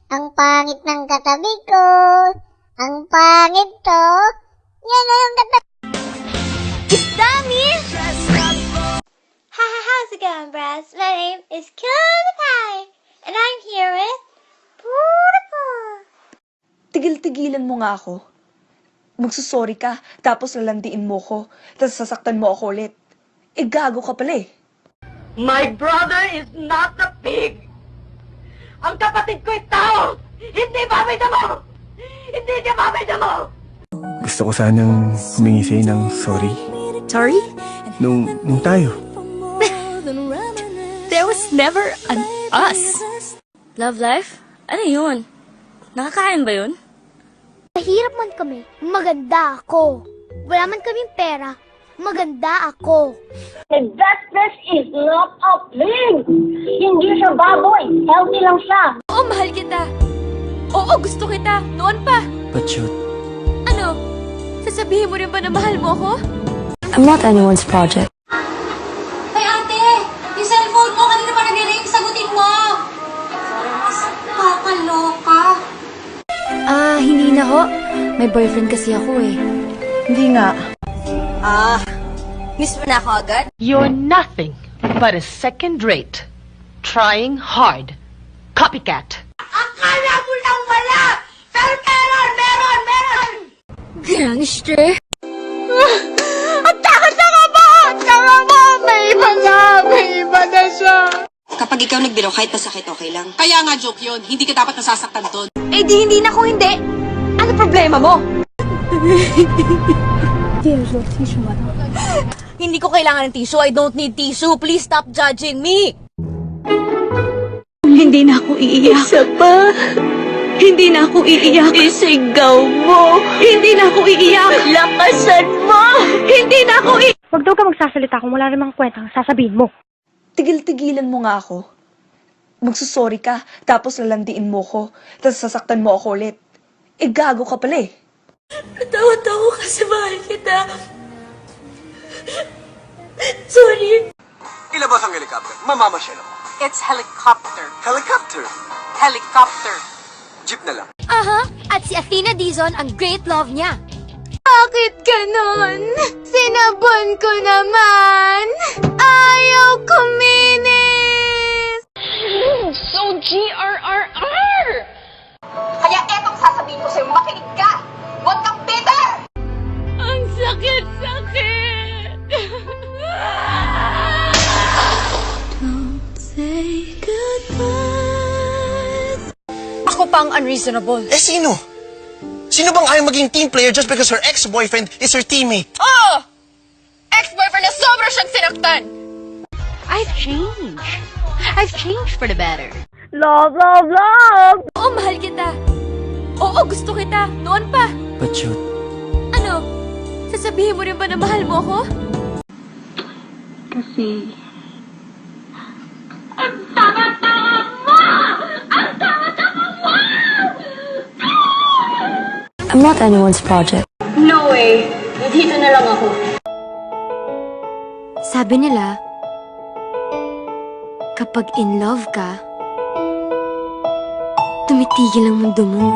Ang pangit ng katabi ko. Ang pangit to. Yan na yung katabi. Dami! How's it going, Braz? My name is Cutie Pie, and I'm here with Beautiful. Tigil-tigilan mo nga ako. Magsusorry ka, tapos lalandiin mo ko, tapos sasaktan mo ako ulit. Gago ka pala eh. My brother is not a pig! Ang kapatid ko ay tao! Hindi baboy damo! Hindi niya baboy damo! Gusto ko sanang humingi sa'yo ng sorry. Sorry? Nung tayo. There was never an us. Love life? Ano yun? Nakakain ba yun? Mahirap man kami, maganda ako. Wala man kaming pera, maganda ako. The best is not a pig! Hindi siya baboy! Healthy lang siya! Oo, mahal kita. Oo, gusto kita. Noon pa. But shoot. Ano? Sasabihin mo rin ba na mahal mo ako? I'm not anyone's project. Hey, ate! Yung cellphone mo, kanina pa nag-ring, sagutin mo! Kakaloka. Hindi na ho. May boyfriend kasi ako eh. Hindi nga. Miss mo na ako agad? You're nothing but a second-rate, trying hard, copycat. Akala mo lang wala! Pero meron! Gangster? Ang takot na ba? Tama mo! May iba na siya! Kapag ikaw nagbiro, kahit masakit, okay lang. Kaya nga joke yun. Hindi ka dapat nasasaktan doon. Eh di hindi na ako hindi. Ano problema mo? Hindi ko kailangan ng tissue. I don't need tissue. Please stop judging me. Hindi na ako iiyak. Isa pa. Hindi na ako iiyak. Isigaw mo. Hindi na ako iiyak. Lakasan mo. Hindi na ako iiyak. Huwag daw ka magsasalita kung wala namang kwentang sasabihin mo. Tigil-tigilan mo nga ako. Magsusorry ka, tapos lalandiin mo ko, tapos sasaktan mo ako ulit. Gago ka pala eh. Natawad ako kasi mahal kita. Sorry. Ilabas ang helicopter. Mamamasyal ako. It's helicopter. Helicopter. Helicopter. Jeep na lang. At si Athena Dizon ang great love niya. Bakit ganon? Sinabon ko naman. Ayaw kuminis. So GRRR! Kaya etong sasabihin ko sa'yo, makinig ka! Huwag kang bitter! Ang sakit-sakit. Ako pa ang unreasonable. Eh sino? Sino bang ayaw maging team player just because her ex-boyfriend is her teammate? Oh! Ex-boyfriend na sobra siyang sinaktan. I've changed for the better. Love, love, love! Oo, mahal kita. Oo, gusto kita. Noon pa. But shoot. Ano? Sasabihin mo rin ba na mahal mo ako? I'm not anyone's project. No way! Dito na lang ako. Sabi nila, kapag in love ka, tumitigil ang mundo mo.